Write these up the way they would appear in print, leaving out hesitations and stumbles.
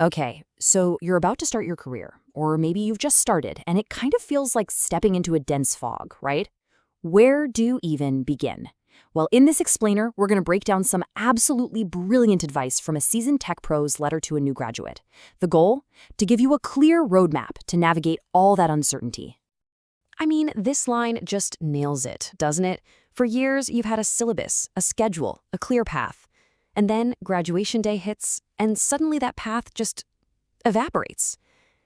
Okay, so you're about to start your career, or maybe you've just started, and it kind of feels like stepping into a dense fog, right? Where do you even begin? Well, in this explainer, we're going to break down some absolutely brilliant advice from a seasoned tech pro's letter to a new graduate. The goal? To give you a clear roadmap to navigate all that uncertainty. I mean, this line just nails it, doesn't it? For years, you've had a syllabus, a schedule, a clear path. And then graduation day hits, and suddenly that path just evaporates.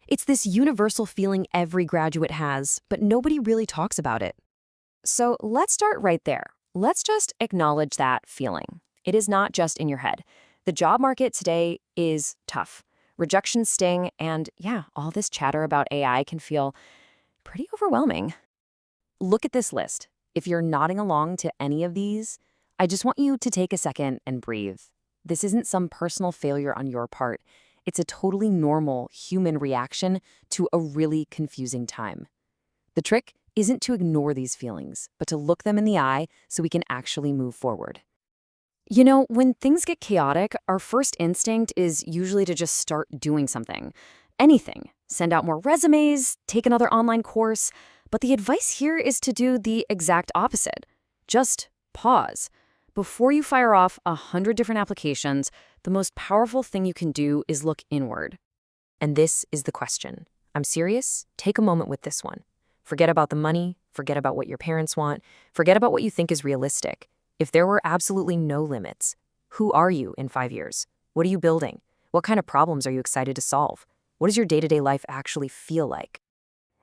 It's this universal feeling every graduate has, but nobody really talks about it. So let's start right there. Let's just acknowledge that feeling. It is not just in your head. The job market today is tough. Rejections sting, and yeah, all this chatter about AI can feel pretty overwhelming. Look at this list. If you're nodding along to any of these, I just want you to take a second and breathe. This isn't some personal failure on your part. It's a totally normal human reaction to a really confusing time. The trick isn't to ignore these feelings, but to look them in the eye so we can actually move forward. You know, when things get chaotic, our first instinct is usually to just start doing something. Anything. Send out more resumes, take another online course. But the advice here is to do the exact opposite. Just pause. Before you fire off 100 different applications, the most powerful thing you can do is look inward. And this is the question. I'm serious? Take a moment with this one. Forget about the money, forget about what your parents want, forget about what you think is realistic. If there were absolutely no limits, who are you in 5 years? What are you building? What kind of problems are you excited to solve? What does your day-to-day life actually feel like?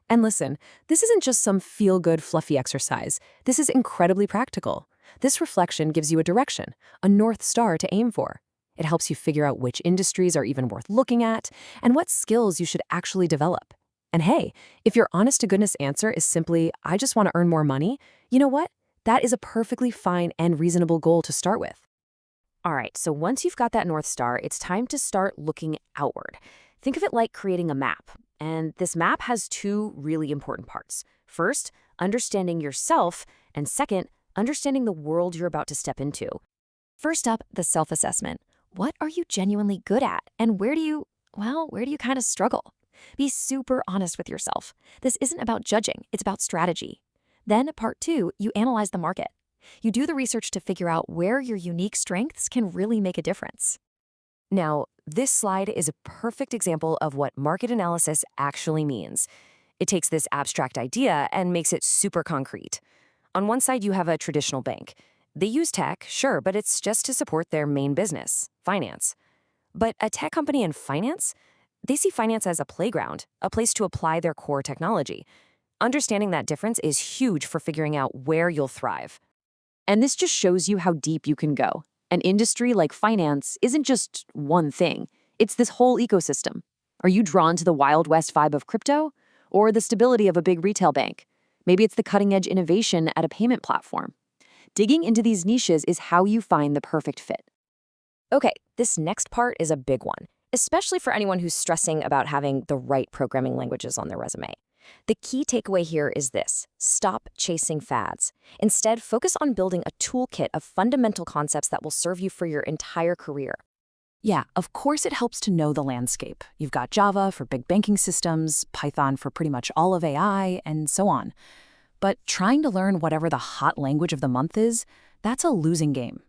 And listen, this isn't just some feel-good, fluffy exercise. This is incredibly practical. This reflection gives you a direction, a North Star to aim for. It helps you figure out which industries are even worth looking at and what skills you should actually develop. And hey, if your honest-to-goodness answer is simply, I just want to earn more money, you know what? That is a perfectly fine and reasonable goal to start with. All right, so once you've got that North Star, it's time to start looking outward. Think of it like creating a map. And this map has two really important parts. First, understanding yourself, and second, understanding the world you're about to step into. First up, the self-assessment. What are you genuinely good at? And where do you kind of struggle? Be super honest with yourself. This isn't about judging, it's about strategy. Then, part two, you analyze the market. You do the research to figure out where your unique strengths can really make a difference. Now, this slide is a perfect example of what market analysis actually means. It takes this abstract idea and makes it super concrete. On one side, you have a traditional bank. They use tech, sure, but it's just to support their main business, finance. But a tech company in finance? They see finance as a playground, a place to apply their core technology. Understanding that difference is huge for figuring out where you'll thrive. And this just shows you how deep you can go. An industry like finance isn't just one thing. It's this whole ecosystem. Are you drawn to the Wild West vibe of crypto? Or the stability of a big retail bank? Maybe it's the cutting-edge innovation at a payment platform. Digging into these niches is how you find the perfect fit. Okay, this next part is a big one, especially for anyone who's stressing about having the right programming languages on their resume. The key takeaway here is this: stop chasing fads. Instead, focus on building a toolkit of fundamental concepts that will serve you for your entire career. Yeah, of course it helps to know the landscape. You've got Java for big banking systems, Python for pretty much all of AI, and so on. But trying to learn whatever the hot language of the month is, that's a losing game.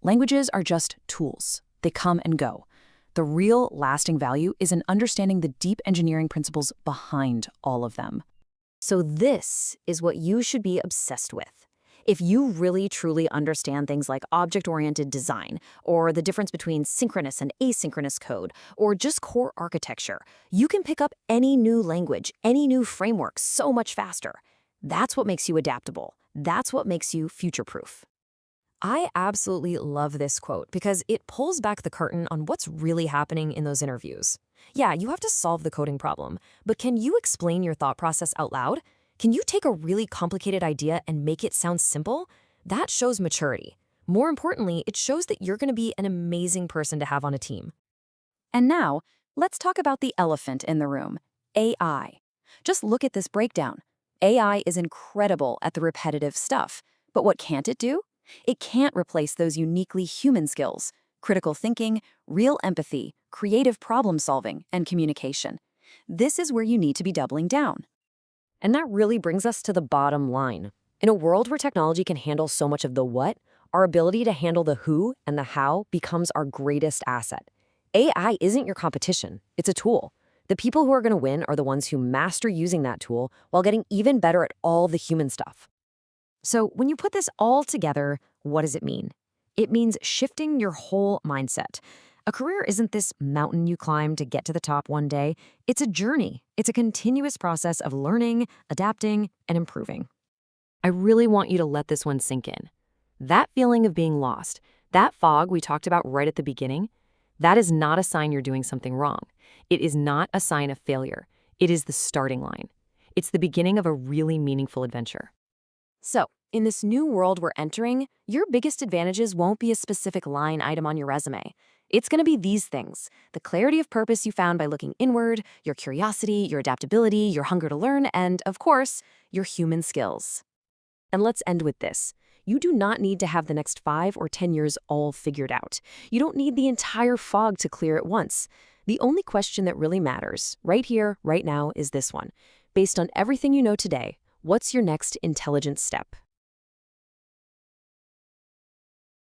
Languages are just tools. They come and go. The real lasting value is in understanding the deep engineering principles behind all of them. So this is what you should be obsessed with. If you really truly understand things like object-oriented design, or the difference between synchronous and asynchronous code, or just core architecture, you can pick up any new language, any new framework so much faster. That's what makes you adaptable. That's what makes you future-proof. I absolutely love this quote because it pulls back the curtain on what's really happening in those interviews. Yeah, you have to solve the coding problem, but can you explain your thought process out loud? Can you take a really complicated idea and make it sound simple? That shows maturity. More importantly, it shows that you're going to be an amazing person to have on a team. And now, let's talk about the elephant in the room, AI. Just look at this breakdown. AI is incredible at the repetitive stuff, but what can't it do? It can't replace those uniquely human skills: critical thinking, real empathy, creative problem solving, and communication. This is where you need to be doubling down. And that really brings us to the bottom line. In a world where technology can handle so much of the what, our ability to handle the who and the how becomes our greatest asset. AI isn't your competition, it's a tool. The people who are going to win are the ones who master using that tool while getting even better at all the human stuff. So when you put this all together, what does it mean? It means shifting your whole mindset. A career isn't this mountain you climb to get to the top one day. It's a journey. It's a continuous process of learning, adapting, and improving. I really want you to let this one sink in. That feeling of being lost, that fog we talked about right at the beginning, that is not a sign you're doing something wrong. It is not a sign of failure. It is the starting line. It's the beginning of a really meaningful adventure. So, in this new world we're entering, your biggest advantages won't be a specific line item on your resume. It's going to be these things: the clarity of purpose you found by looking inward, your curiosity, your adaptability, your hunger to learn, and, of course, your human skills. And let's end with this. You do not need to have the next 5 or 10 years all figured out. You don't need the entire fog to clear at once. The only question that really matters, right here, right now, is this one. Based on everything you know today, what's your next intelligent step?